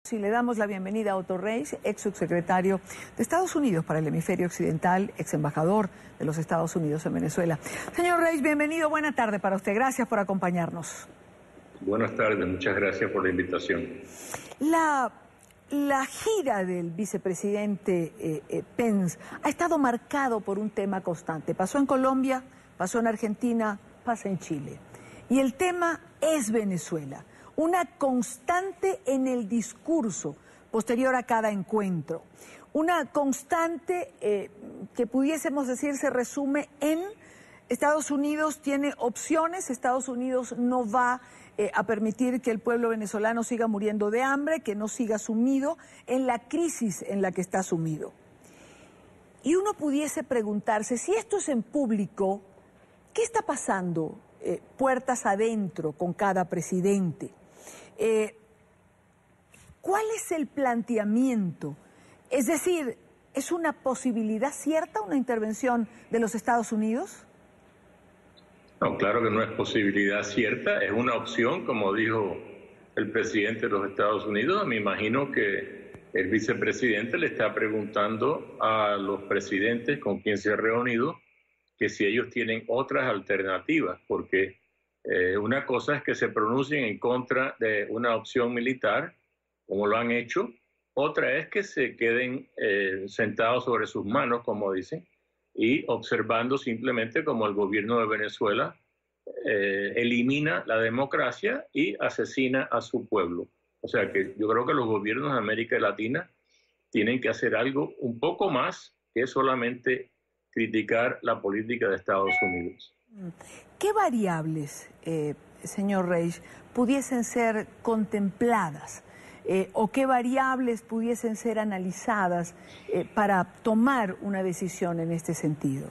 Sí, le damos la bienvenida a Otto Reis, ex subsecretario de Estados Unidos para el hemisferio occidental, ex embajador de los Estados Unidos en Venezuela. Señor Reis, bienvenido, buena tarde para usted, gracias por acompañarnos. Buenas tardes, muchas gracias por la invitación. La gira del vicepresidente Pence ha estado marcado por un tema constante. Pasó en Colombia, pasó en Argentina, pasa en Chile. Y el tema es Venezuela. Una constante en el discurso posterior a cada encuentro. Una constante que pudiésemos decir se resume en Estados Unidos tiene opciones, Estados Unidos no va a permitir que el pueblo venezolano siga muriendo de hambre, que no siga sumido en la crisis en la que está sumido. Y uno pudiese preguntarse, si esto es en público, ¿qué está pasando puertas adentro con cada presidente? ¿Cuál es el planteamiento? Es decir, ¿es una posibilidad cierta una intervención de los Estados Unidos? No, claro que no es posibilidad cierta, es una opción, como dijo el presidente de los Estados Unidos. Me imagino que el vicepresidente le está preguntando a los presidentes con quien se ha reunido que si ellos tienen otras alternativas, porque una cosa es que se pronuncien en contra de una opción militar, como lo han hecho. Otra es que se queden sentados sobre sus manos, como dicen, y observando simplemente como el gobierno de Venezuela elimina la democracia y asesina a su pueblo. O sea que yo creo que los gobiernos de América Latina tienen que hacer algo un poco más que solamente criticar la política de Estados Unidos. ¿Qué variables, señor Reis, pudiesen ser contempladas o qué variables pudiesen ser analizadas para tomar una decisión en este sentido?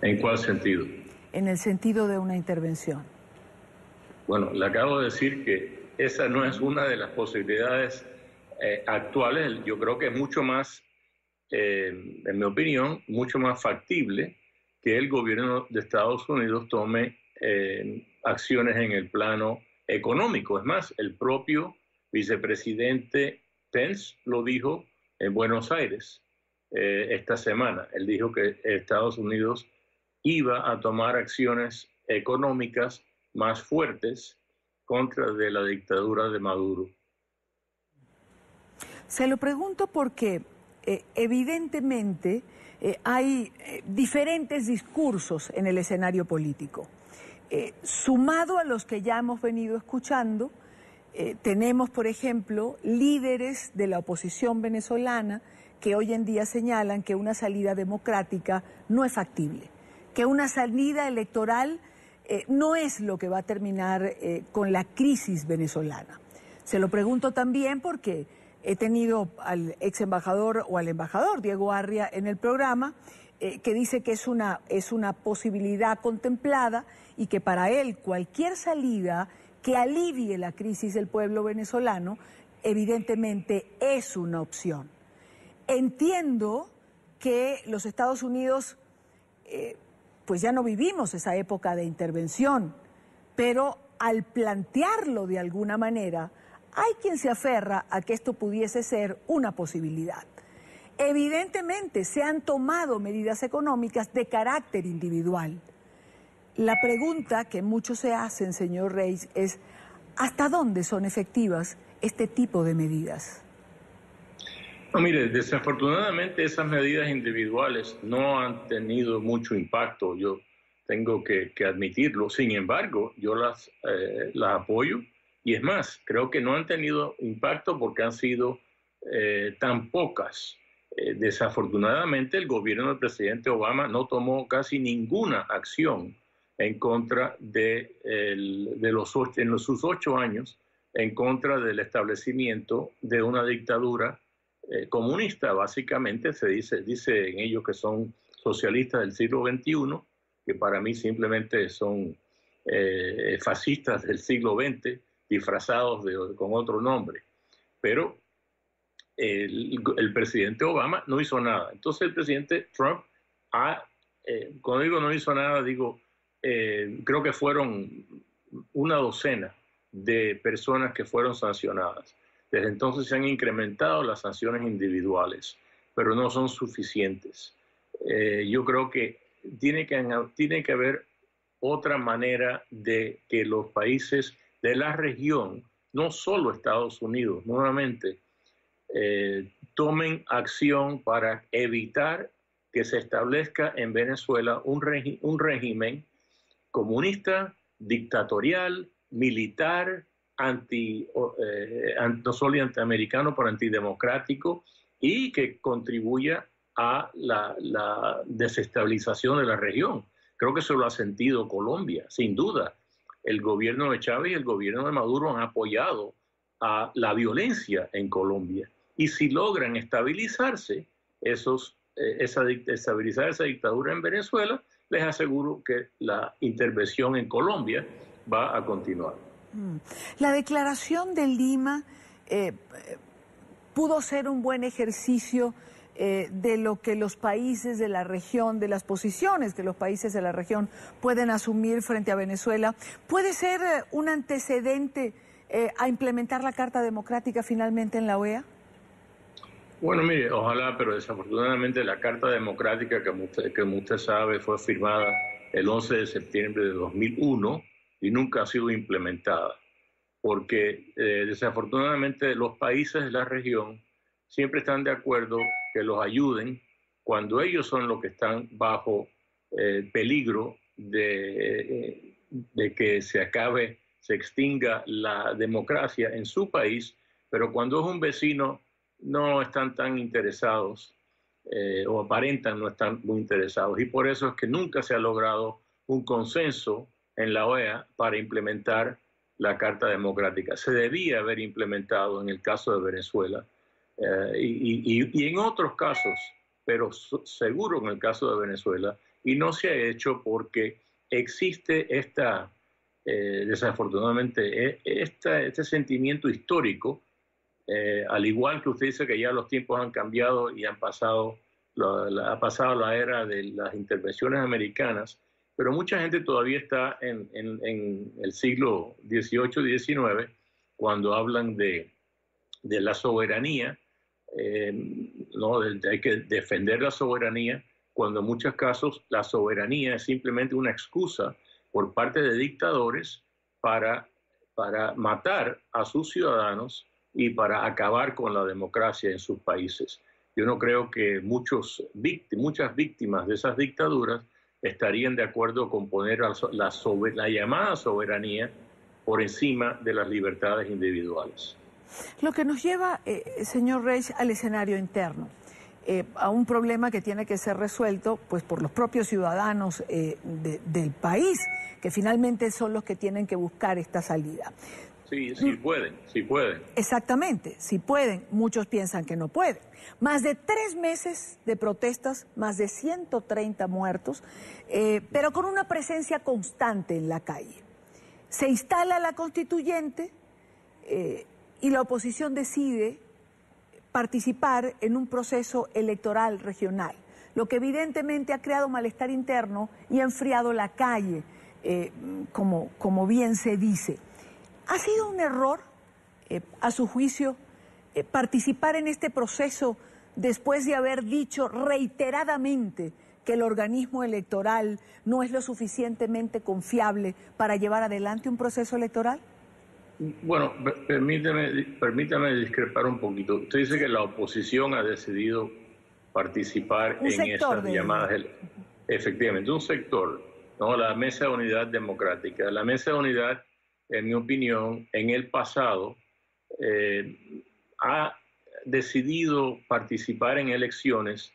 ¿En cuál sentido? En el sentido de una intervención. Bueno, le acabo de decir que esa no es una de las posibilidades actuales. Yo creo que es mucho más, en mi opinión, mucho más factible que el gobierno de Estados Unidos tome acciones en el plano económico. Es más, el propio vicepresidente Pence lo dijo en Buenos Aires esta semana. Él dijo que Estados Unidos iba a tomar acciones económicas más fuertes contra de la dictadura de Maduro. Se lo pregunto porque evidentemente hay diferentes discursos en el escenario político. Sumado a los que ya hemos venido escuchando, tenemos, por ejemplo, líderes de la oposición venezolana que hoy en día señalan que una salida democrática no es factible, que una salida electoral no es lo que va a terminar con la crisis venezolana. Se lo pregunto también porque he tenido al ex embajador o al embajador Diego Arria en el programa que dice que es una posibilidad contemplada y que para él cualquier salida que alivie la crisis del pueblo venezolano evidentemente es una opción. Entiendo que los Estados Unidos pues ya no vivimos esa época de intervención, pero al plantearlo de alguna manera hay quien se aferra a que esto pudiese ser una posibilidad. Evidentemente se han tomado medidas económicas de carácter individual. La pregunta que muchos se hacen, señor Reis, es ¿hasta dónde son efectivas este tipo de medidas? No, mire, desafortunadamente esas medidas individuales no han tenido mucho impacto, yo tengo que admitirlo. Sin embargo, yo las apoyo y es más, creo que no han tenido impacto porque han sido tan pocas. Desafortunadamente el gobierno del presidente Obama no tomó casi ninguna acción en contra en sus 8 años, en contra del establecimiento de una dictadura comunista. Básicamente dice en ellos que son socialistas del siglo XXI, que para mí simplemente son fascistas del siglo XX, disfrazados con otro nombre. Pero el presidente Obama no hizo nada. Entonces el presidente Trump, cuando digo no hizo nada, digo, creo que fueron una docena de personas que fueron sancionadas. Desde entonces se han incrementado las sanciones individuales, pero no son suficientes. Yo creo que tiene que haber otra manera de que los países de la región, no solo Estados Unidos, nuevamente, tomen acción para evitar que se establezca en Venezuela un régimen comunista, dictatorial, militar, no solo antiamericano, pero antidemocrático, y que contribuya a la desestabilización de la región. Creo que eso lo ha sentido Colombia, sin duda. El gobierno de Chávez y el gobierno de Maduro han apoyado a la violencia en Colombia. Y si logran estabilizarse, estabilizar esa dictadura en Venezuela, les aseguro que la intervención en Colombia va a continuar. La declaración de Lima pudo ser un buen ejercicio de lo que los países de la región, de las posiciones que los países de la región pueden asumir frente a Venezuela. ¿Puede ser un antecedente a implementar la Carta Democrática finalmente en la OEA? Bueno, mire, ojalá, pero desafortunadamente la Carta Democrática, como usted sabe, fue firmada el 11 de septiembre de 2001 y nunca ha sido implementada, porque desafortunadamente los países de la región siempre están de acuerdo que los ayuden cuando ellos son los que están bajo peligro de que se extinga la democracia en su país, pero cuando es un vecino no están tan interesados o aparentan no estar muy interesados. Y por eso es que nunca se ha logrado un consenso en la OEA para implementar la Carta Democrática. Se debía haber implementado en el caso de Venezuela y en otros casos, pero seguro en el caso de Venezuela, y no se ha hecho porque existe desafortunadamente, este sentimiento histórico. Al igual que usted dice que ya los tiempos han cambiado y ha pasado la era de las intervenciones americanas, pero mucha gente todavía está en el siglo XVIII y XIX cuando hablan de la soberanía, ¿no? Hay que defender la soberanía, cuando en muchos casos la soberanía es simplemente una excusa por parte de dictadores para matar a sus ciudadanos y para acabar con la democracia en sus países. Yo no creo que muchas víctimas de esas dictaduras estarían de acuerdo con poner la llamada soberanía por encima de las libertades individuales. Lo que nos lleva, señor Reich, al escenario interno, a un problema que tiene que ser resuelto pues, por los propios ciudadanos del país, que finalmente son los que tienen que buscar esta salida. Sí, sí pueden. Exactamente, sí pueden. Muchos piensan que no pueden. Más de 3 meses de protestas, más de 130 muertos, pero con una presencia constante en la calle. Se instala la constituyente y la oposición decide participar en un proceso electoral regional, lo que evidentemente ha creado malestar interno y ha enfriado la calle, como bien se dice. ¿Ha sido un error, a su juicio, participar en este proceso después de haber dicho reiteradamente que el organismo electoral no es lo suficientemente confiable para llevar adelante un proceso electoral? Bueno, permítame discrepar un poquito. Usted dice que la oposición ha decidido participar en esas llamadas. Efectivamente, un sector, ¿no? La Mesa de Unidad Democrática. La Mesa de Unidad, en mi opinión, en el pasado ha decidido participar en elecciones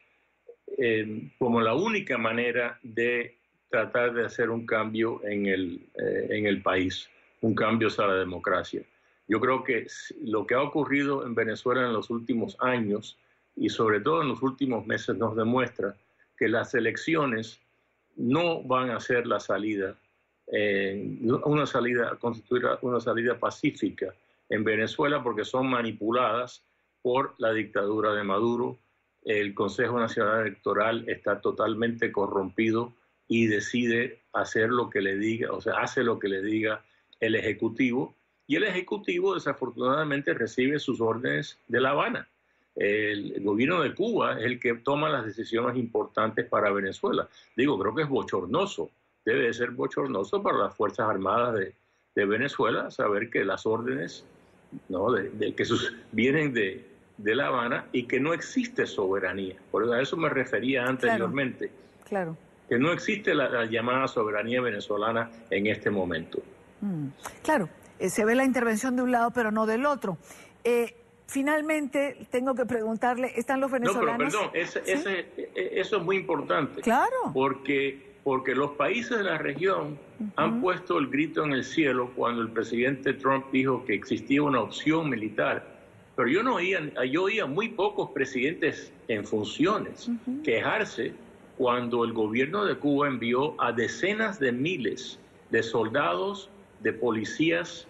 como la única manera de tratar de hacer un cambio en el país, un cambio hacia la democracia. Yo creo que lo que ha ocurrido en Venezuela en los últimos años y sobre todo en los últimos meses nos demuestra que las elecciones no van a ser la salida, constituir una salida pacífica en Venezuela, porque son manipuladas por la dictadura de Maduro. El Consejo Nacional Electoral está totalmente corrompido y decide hacer lo que le diga, o sea, hace lo que le diga el Ejecutivo, y el Ejecutivo desafortunadamente recibe sus órdenes de La Habana. El gobierno de Cuba es el que toma las decisiones importantes para Venezuela. Digo, creo que es bochornoso, debe de ser bochornoso para las Fuerzas Armadas de Venezuela saber que las órdenes, ¿no?, vienen de La Habana y que no existe soberanía. Por eso me refería anteriormente. Claro. Que no existe la llamada soberanía venezolana en este momento. Claro, se ve la intervención de un lado pero no del otro. Finalmente, tengo que preguntarle, ¿están los venezolanos? No, pero perdón, eso es muy importante. Claro. Porque los países de la región han puesto el grito en el cielo cuando el presidente Trump dijo que existía una opción militar. Pero yo oía muy pocos presidentes en funciones quejarse cuando el gobierno de Cuba envió a decenas de miles de soldados, de policías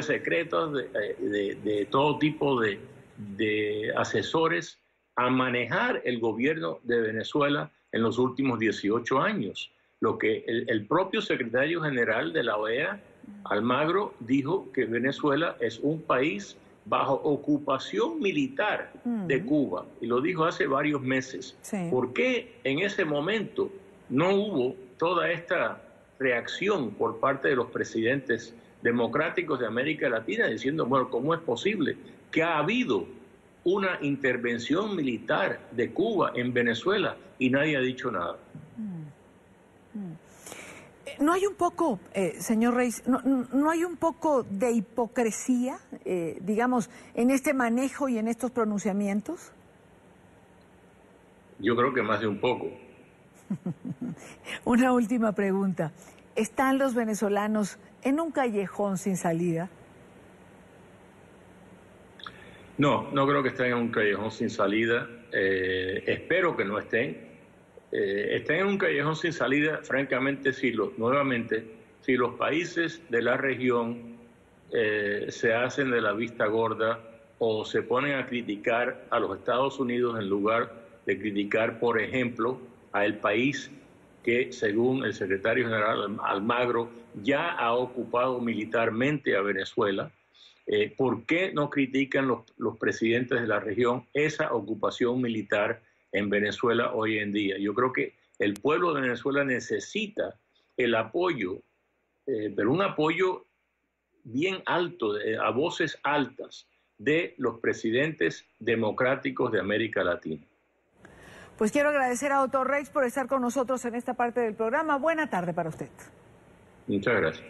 secretos, de todo tipo de asesores a manejar el gobierno de Venezuela en los últimos 18 años. Lo que el propio secretario general de la OEA, Almagro, dijo que Venezuela es un país bajo ocupación militar de Cuba, y lo dijo hace varios meses. Sí. ¿Por qué en ese momento no hubo toda esta reacción por parte de los presidentes democráticos de América Latina diciendo, bueno, ¿cómo es posible que ha habido una intervención militar de Cuba en Venezuela y nadie ha dicho nada? ¿No hay un poco, señor Reyes, no hay un poco de hipocresía, digamos, en este manejo y en estos pronunciamientos? Yo creo que más de un poco. Una última pregunta. ¿Están los venezolanos en un callejón sin salida? No creo que estén en un callejón sin salida. Espero que no estén. Estén en un callejón sin salida, francamente, si los países de la región se hacen de la vista gorda o se ponen a criticar a los Estados Unidos en lugar de criticar, por ejemplo, a el país que, según el secretario general Almagro, ya ha ocupado militarmente a Venezuela. ¿Por qué no critican los presidentes de la región esa ocupación militar en Venezuela hoy en día? Yo creo que el pueblo de Venezuela necesita el apoyo, pero un apoyo bien alto, a voces altas, de los presidentes democráticos de América Latina. Pues quiero agradecer a Otto Reix por estar con nosotros en esta parte del programa. Buena tarde para usted. Muchas gracias.